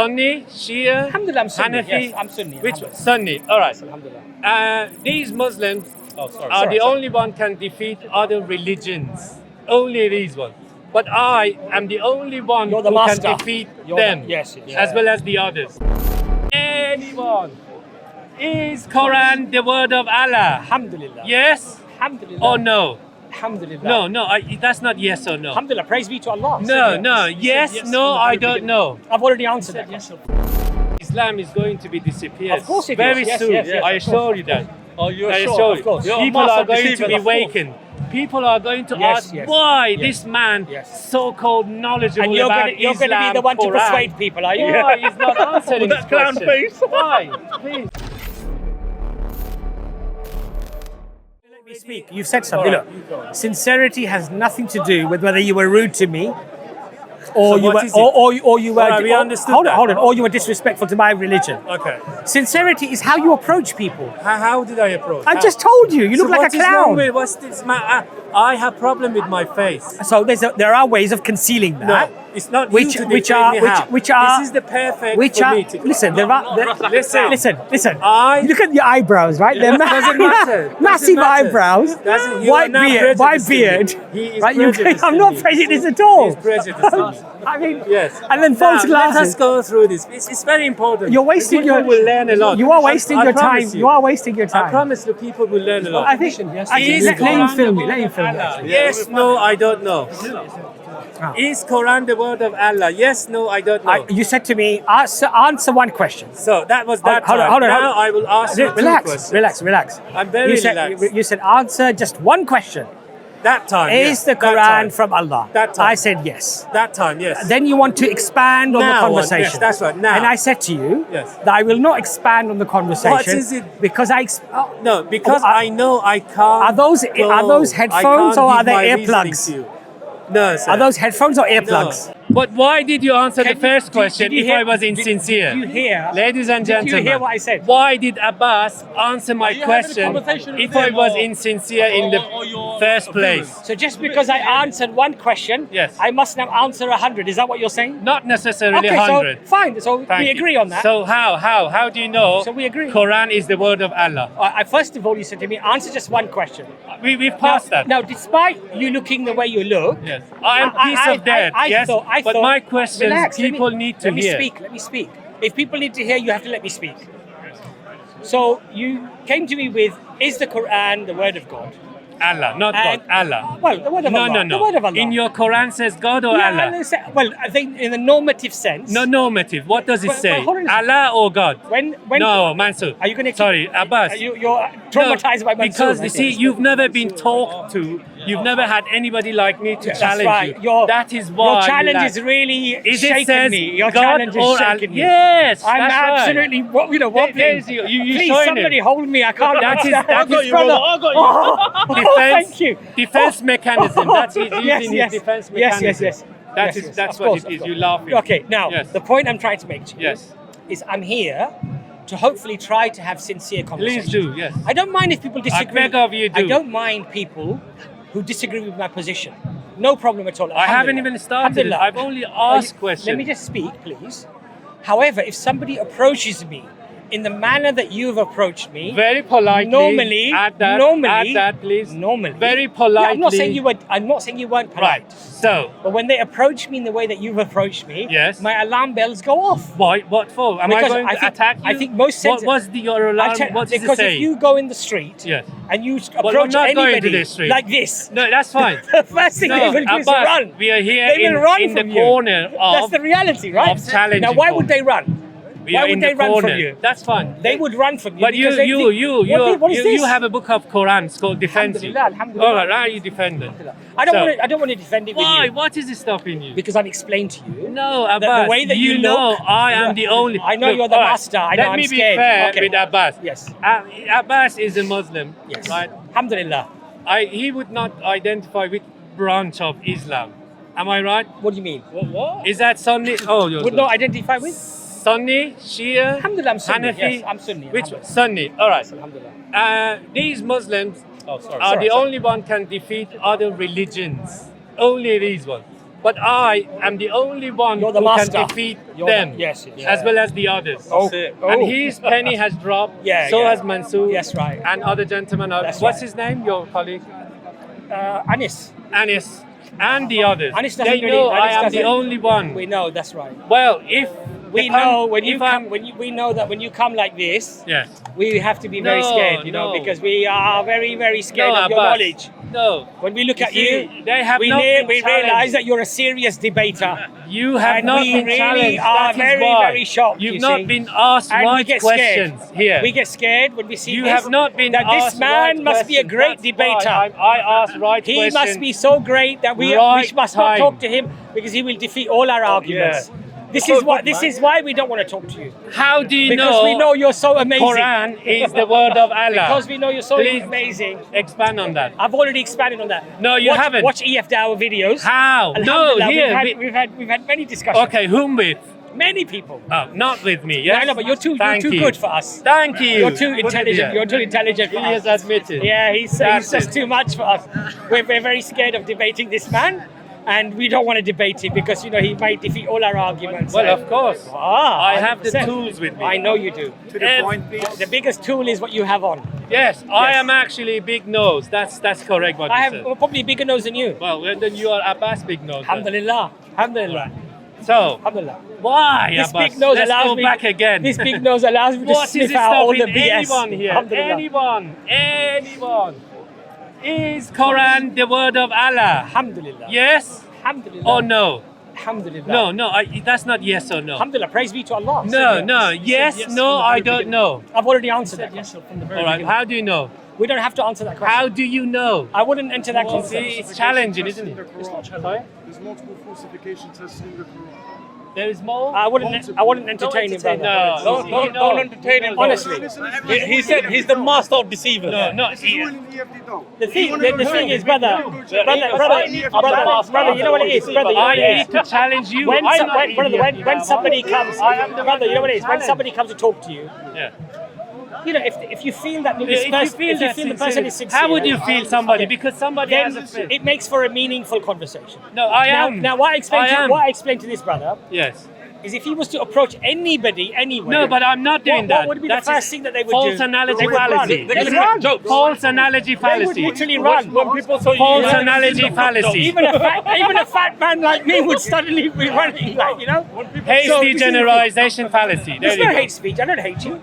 Sunni, Shia, Alhamdulillah, I'm Sunni. Hanafi? Yes, I'm Sunni. Which one? Sunni. All right. Alhamdulillah. These Muslims are sorry, the sorry. only one can defeat other religions. Only these ones. But I am the only one You're the who master. can defeat You're them, yes. as well as the others. Anyone? Is Quran the word of Allah? Alhamdulillah. Yes Alhamdulillah. or no? Alhamdulillah. No, that's not yes or no. Alhamdulillah. Praise be to Allah. No, yes, no, I don't know. I've already answered that question. Islam is going to be disappeared Of course it very is. Yes, soon. yes, yes, I of assure you that. Oh, you're I sure? assure Of you. course. You're a People master are going to deceiver, be of course. awakened. People are going to Yes, ask yes, why yes. this man, Yes. so-called knowledgeable And you're about going to be Islam, the one to Quran. persuade people, are you? Why he's not answering With this that clown question? face. Why? Please. Let me speak. You've said something. Look, sincerity has nothing to do with whether you were rude to me, or So you what were, is it? or you were. Alright, we understood hold that. on, hold on. Or you were disrespectful to my religion. Okay. Sincerity is how you approach people. How did I approach? I How? just told you. You look So like what a is wrong clown. with what's this matter? I have problem with my face. So there are ways of concealing that. No, it's not Which- you to which define are- me which- how. which are- This is the perfect Which for are me to listen? There are listen. I- You look at your eyebrows, right? They're doesn't matter. Doesn't massive matter. eyebrows. Doesn't- you White are not beard. White prejudicing me. beard. He is Right? prejudicing I'm not me. prejudiced at all. He's prejudicing me. I mean, Yes. And then false Now, let us glasses. go through this. It's very important. You're wasting People your. will learn a lot. You are wasting I your time. promise You are wasting your I time. promise the people will learn a lot. I think. Actually, let him film me. Let him film me. actually. Yes, no, I don't know. Is Quran the word of Allah? Yes, no, I don't know. You said to me, answer one question. So that was that Hold on, time. hold on, Now hold on. I will ask you two questions. Relax. I'm very you said, relaxed. You said answer just one question. That time. Is yes. the That time. Quran from Allah? That time. I said yes. That time, yes. Then you want to expand on the Now, conversation. yes, that's right, now. And I said to you Yes. that I will not expand on the conversation. What is it? Because No, because Oh, I know I can't. Are those I headphones can't or are give they my reasoning earplugs? to you. No, sir. Are those headphones or earplugs? No. But why did you answer the Can you- first did- question did you if hear- I was did- insincere? did you hear- Ladies and did you gentlemen, hear what I said? why did Abbas answer my you having a question conversation with if I him was or- insincere in the or your first opinion? place? So just because I answered one question, Yes. I must now answer 100. Is that what you're saying? Not necessarily Okay, 100. so fine. So Thank we you. agree on that. So how do you know So we agree. Quran is the word of Allah? I first of all, you said to me, answer just one question. We've passed that. Now, despite you looking the way you look, Yes. I am piece of dead, yes? But my questions, people need to hear. Let me speak. If people need to hear, you have to let me speak. So you came to me with, is the Quran the word of God? Allah, not And- God, Allah. Well, the word of Allah. No. The word of Allah. In your Quran says God or Yeah, Allah? well, I think in the normative sense. No normative. What does it Well, say? hold on a second. Allah or God? When No, Mansur. Are you going to? Sorry, Abbas. You're traumatized by Mansoor. Because you see, you've never been talked to. You've never had anybody like me to That's challenge right. you. That is why. Your you challenge lack. is really Is it shaking says me. Your God challenge or is shaking me. Yes, I'm that's right. absolutely, wobbling. There's you Please, showing somebody it. hold me. I can't. That is- understand. that I got is you, brother. I got you. Oh, Defense, thank you. defense mechanism. That's he's using Yes, his yes. defense Yes, mechanism. yes. That's Of what course, it of is. course. You laughing. Okay, now Yes. the point I'm trying to make to you Yes. is I'm here to hopefully try to have sincere conversations. Please do. Yes. I don't mind if people disagree. beg of you, I do. don't mind people who disagree with my position. No problem at all. I haven't Alhamdulillah. even started. Alhamdulillah. I've only asked questions. Let me just speak, please. However, if somebody approaches me in the manner that you've approached me, Very politely. normally, Add that. normally, Add that, please. normally, Very politely. Yeah, I'm not saying you were. I'm not saying you weren't polite. Right. So, But when they approach me in the way that you've approached me, Yes. my alarm bells go off. why? What for? Am Because I going I to think- attack you? I think most What sense- was your alarm? What does it because say? if you go in the street Yes. and you we're approach not going anybody to the street. like this, No, that's fine. the first thing they will do is Abbas, run. we are here They will run in the from you. corner That's of. the reality, right? of challenging Now, why would point. they run? We Why are would in they the run corner. from you? That's fine. They would run from you. But you because they think, what is this? you have a book of Quran. It's called Defense You. Alhamdulillah, alhamdulillah. All right, now you defend it. I don't So- want to. I don't want to defend it with Why? you What is it stopping you? because I've explained to you. No, that Abbas. the way that you know look- I am the only. I know Look, you're the all right, master. I know Let I'm me scared. be fair Okay. with Abbas. Yes. Abbas is a Muslim. Yes. Right. Alhamdulillah. He would not identify which branch of Islam. Am I right? What do you mean? What? Is that Sunni? Oh, you're Would not identify with? Sunni, Shia, Alhamdulillah, I'm Sunni. Hanafi. Yes, I'm Sunni. Which one? Alhamdulillah. Sunni. All right. Alhamdulillah. These Muslims Oh, sorry. are the only one can defeat other religions. Only these ones. But I am the only one You're the who master. can defeat You're them, the- yes, yes. as well as the others. Oh. And his penny has dropped. Yeah, so yeah. has Mansoor. Yes, right. And other gentlemen. That's What's right. his name? Your colleague? Anis. Anis. And the others. Anis doesn't They really- know Anis I am the doesn't- only one. We know, that's right. Well, if We if know I'm- when you if I'm- come, we know that when you come like this, Yes. we have to be very No, scared, you know, no. because we are very, very scared No, of your Abbas. knowledge. No. When we look You at see, you, they have we not been realize challenged. that you're a serious debater. You have And not we been really challenged. are That is very, why. very shocked, You've you not see. been asked And we right get questions scared. here. We get scared when we see You this, have not been that asked this man right must be a questions. great That's why debater. I asked right He questions. must be so great that we Right must not time. talk to him because he will defeat all our arguments. This is why we don't want to talk to you. How do you Because know? we know you're so amazing. Quran is the word of Allah. Because we know you're so Please amazing. expand on that. I've already expanded on that. No, you haven't. Watch EFDawah videos. How? No, Alhamdulillah, here. we've had many discussions. Okay, whom with? Many people. Oh, not with me. Yeah, Yes. I know, but you're too Thank you. good for us. Thank you. You're too Put it intelligent. here. You're too intelligent for He us. has admitted. Yeah, he's That's just it. too much for us. We're very scared of debating this man, and we don't want to debate him because he might defeat all our arguments. Well, And- of course. Ah, I have the 100%. tools with me. I know you do. To the point, please. The biggest tool is what you have on. Yes, I Yes. am actually big nose. That's correct what I you have said. probably a bigger nose than you. Well, then you are Abbas big nose. then. Alhamdulillah. Alhamdulillah. So, Alhamdulillah. why This Abbas? big nose Let's allows go me. back again. This big nose allows me to What is sniff it out all the stopping BS. anyone here? Alhamdulillah. Anyone. Is Quran the word of Allah? Alhamdulillah. Yes Alhamdulillah. or no? Alhamdulillah. No, that's not yes or no. Alhamdulillah. Praise be to Allah. No, yes, no, I don't know. I've already answered that. Yes, from the very All right, beginning. how do you know? We don't have to answer that question. How do you know? I wouldn't enter that See, concept. it's challenging, isn't it? Sorry? There's multiple falsification tests in the Quran. There is more? I wouldn't entertain him, brother. No, Don't entertain him. Honestly. He said he's the master of deceivers. No, This is all in EFDawah. The thing, the thing is, brother, you know what it is, brother. You know I what it need is. to challenge you. When, I'm some, not when, brother, idiot. when somebody comes, I am the brother, you know what it is. When challenge. somebody comes to talk to you, Yeah. if you feel that this If person, you feel the person is sincere, how would you feel somebody? Okay. Because somebody then has a faith. it makes for a meaningful conversation. No, I am. Now, what I explained I am. what I explained to this brother Yes. is if he was to approach anybody anywhere. No, but I'm not doing that. What would be That's the first thing that they would false do? analogy They would run. fallacy. They would run. False analogy They would fallacy. literally run. When people say False analogy fallacy. Even a fat man like me would suddenly be running, like, you know. So, Hasty this is- generalization fallacy. There It's you not go. hate speech. I don't hate you.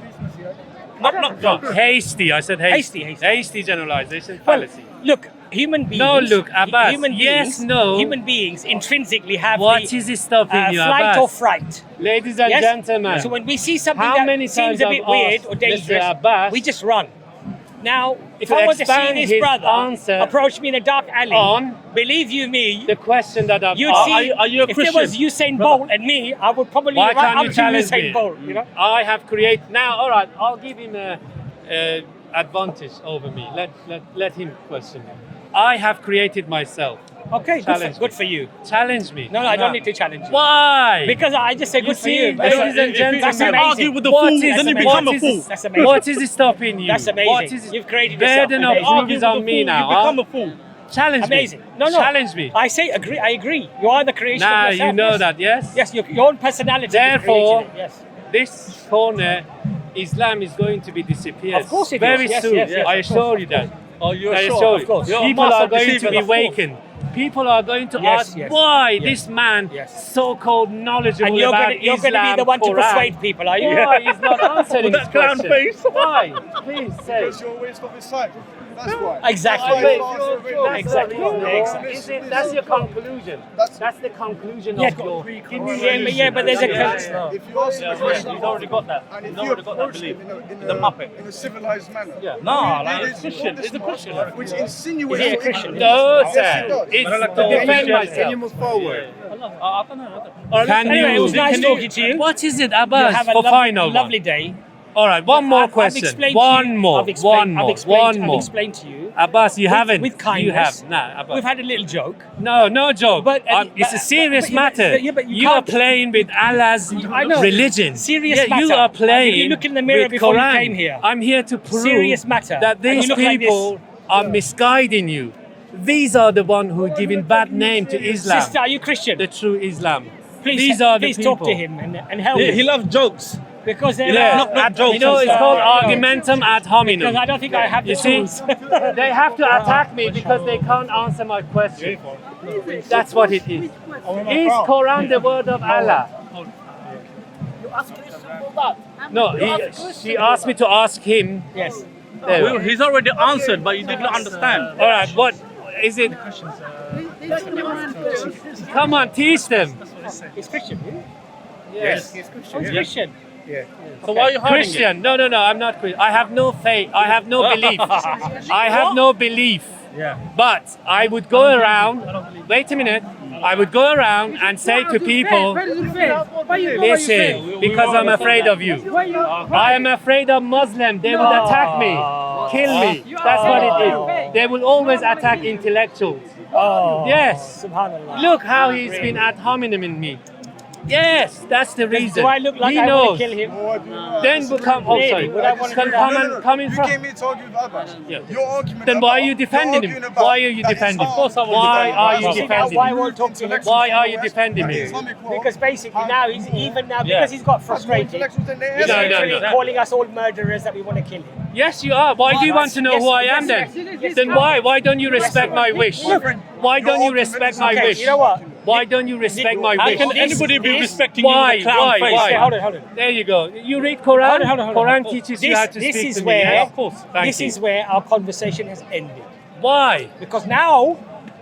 No, hasty. I said hasty. Hasty. Hasty generalization Well, fallacy. look, human beings. No, look, Abbas, Human yes, beings, no. Human beings intrinsically have What the is it stopping you, flight Abbas? or fright. Ladies and Yes? gentlemen, So when we see something how that many seems times a bit I've weird asked or Mr. dangerous, Abbas we just run. Now, if to I was to see expand this his brother answer approach me in a dark alley, on believe you me, the question that I've you'd asked. see are you a if there was Christian? Usain Bolt and me, I would probably Why run can't up you to challenge Usain me? Bolt. You know. I have created now. All right, I'll give him a advantage over me. Let him question me. I have created myself. Okay, Challenge good for you. Challenge me. No, I don't need to challenge you. Why? Because I just say You good for see, you. ladies and That's gentlemen, amazing. argue with the What fool, is- then you that's become a what fool. is- That's amazing. What is stopping you? That's amazing. What is You've created yourself. burden of Amazing. argue is on me You now? become Huh? a fool. Challenge Amazing. me. No. Challenge me. I say agree. I agree. You are the creation Now of yourself. you know yes. that, yes? Yes, your own personality. Therefore, you created it, yes. This corner, Islam is going to be disappeared. Of course it very is. Yes, soon. yes, yes, I of assure course, you that. Oh, you're I sure? assure Of you. course. You're a People master are going to deceiver, be of course. awakened. People are going to Yes, ask yes. why Yes. this man, Yes. so-called knowledgeable And you're about going to Islam, be the one to Quran, persuade people, are you? why he's not answering With this that clown question? face. Why? Please say. Because you're a waste of his time. That's why. Exactly. That's why it's not Exactly. available. Exactly. Is it, that's your conclusion. That's the conclusion Yeah, of your. but there's a If you ask him a question, He's already got that. and if He's you already got that approach belief. him in He's a muppet. in a civilized manner, No, what you like do a is Christian. you He's a Christian. which insinuates Is he a your Christian? ignorance. No, Yes, sir. he does. It's like to the defend Christian. myself. move forward. I don't know. Can Anyway, you? it was nice talking to you. What is it, You Abbas? have a For final lovely one. day. All right, one more I've question. explained to you- One more. I've explained I've explained to you. Abbas, you haven't. With kindness. You have. Nah, Abbas. We've had a little joke. No joke. But- It's a serious but- matter. yeah, but you you are can't- playing with Allah's I know. religion. Serious yeah, You matter. are playing Did you look in the mirror with before you Quran. came here? I'm here to prove Serious matter. that And you these look like people are misguiding you. These are the one who are giving bad name to Islam, Sister, are you Christian? the true Islam. Please, These are the please people. talk to him and help He him. loves jokes. Because they're Yeah, not jokes. you know, it's called argumentum ad because hominem. I don't think I have the You see, tools. they have to attack me because they can't answer my question. That's what it is. Is Quran the word of Allah? No, she asked me to ask him. Yes. There. He's already answered, but you did not understand. All right, what is it? Come on, teach them. He's Christian. Yes. Oh, he's Christian. So why are you hiding it? Christian. No, I'm not Christian. I have no faith. I have no belief. I have no belief. Yeah. But I would go around. Wait a minute. I would go around and say to people, listen, because I'm afraid of you. I am afraid of Muslims. They will attack me, kill me. That's what it is. They will always attack intellectuals. Oh, Yes. subhanallah. Look how he's been ad hominem in me. Yes, that's the reason. Do I look like he I knows. want to kill him? Then will come. Oh, Really? sorry. Would I want to Can do that? come in You front. came here to argue with Abbas. Yeah. Your argument. Then why are you you're defending him? arguing about Why are you that defending him? Islam- Why are you See, now, defending why him? won't talk to him? Why are you defending That him? Islamic world Because basically now he's even now Yeah. because he's got frustrated. intellectuals than they He's No, are. literally no. calling us all murderers that we want to kill him. Yes, you are. Why do you want to know who I am then? Yes, Then why? Why don't you respect my wish? Why don't you respect my Okay, wish? you know what? Why don't you respect my How wish? can anybody be respecting you Why? with a clown Why? face? Why? Okay, hold on. There you go. You read Quran. Hold on. Quran teaches you how to This speak is to me. where, yes? Of course. Thank this you. is where our conversation has ended. Why? Because now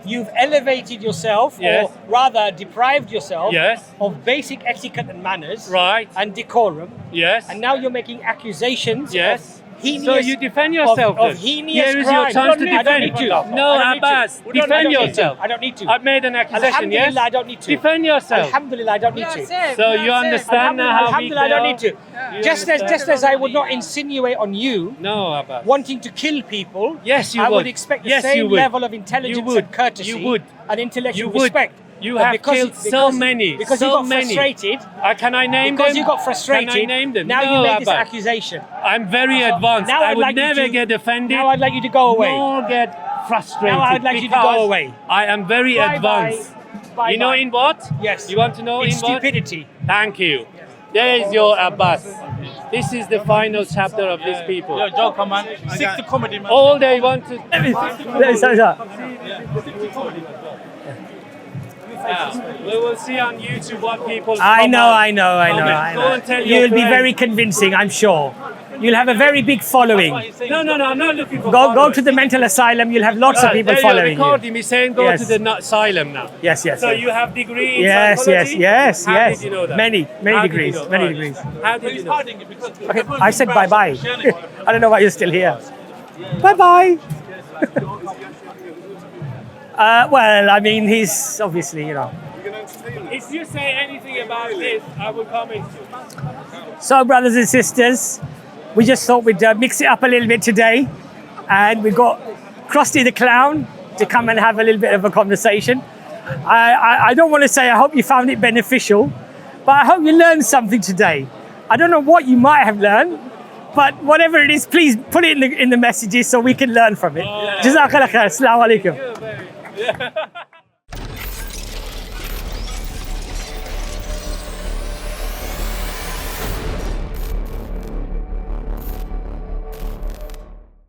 you've elevated yourself, Yes. or rather deprived yourself Yes. of basic etiquette and manners Right. and decorum, Yes. and now you're making accusations Yes. of heinous, So you defend yourself of then. heinous Here is your crime. chance to I don't defend. need to. No, I don't need to. Abbas, I defend don't need to. yourself. I don't need to. I've made an accusation, yes? Alhamdulillah, I don't need to. Defend yourself. Alhamdulillah, I don't need to. So you understand now how weak Alhamdulillah, I they don't are? need to. You Just understand? as I would not insinuate on you No, Abbas. wanting to kill people, Yes, you I would. would expect the Yes, you same would. level of intelligence You would. and courtesy You would. and intellectual You would. respect. You But have because- killed so because- many. Because so you got many. frustrated. Can I name Because them? you got frustrated. Can I name them? Now no, you make this Abbas. accusation. I'm very advanced. Now I I'd would like you never to- get offended. Now I'd like you to go away. Nor get frustrated. Now I'd like you to go because away. I am very advanced. Bye. You know in what? Yes. You want to know In in what? stupidity. Thank you. There is your Abbas. This is the final chapter of these people. Yo, Joker, man. Stick to comedy, man. All they want to. We will see on YouTube what people. I know. Comment. Go and tell your You'll be friends. very convincing, I'm sure. You'll have a very big following. No, I'm not looking for. Go followers. to the mental asylum. You'll have lots of Right, people there you following record you. him. He's saying go Yes. to the asylum now. Yes. So you have degree in Yes. psychology? How did you know that? Many How did you degrees. know? Many Right. degrees. How did you He's know? hiding it because Okay, I said bye bye. I don't know why you're still here. Bye bye. Well, I mean, he's obviously, If you say anything about this, I will comment you. So, brothers and sisters, we just thought we'd mix it up a little bit today, and we got Krusty the Clown to come and have a little bit of a conversation. I don't want to say I hope you found it beneficial, but I hope you learned something today. I don't know what you might have learned, but whatever it is, please put it in the messages so we can learn from it. Jazakallah khair. Assalamu alaikum. You're very-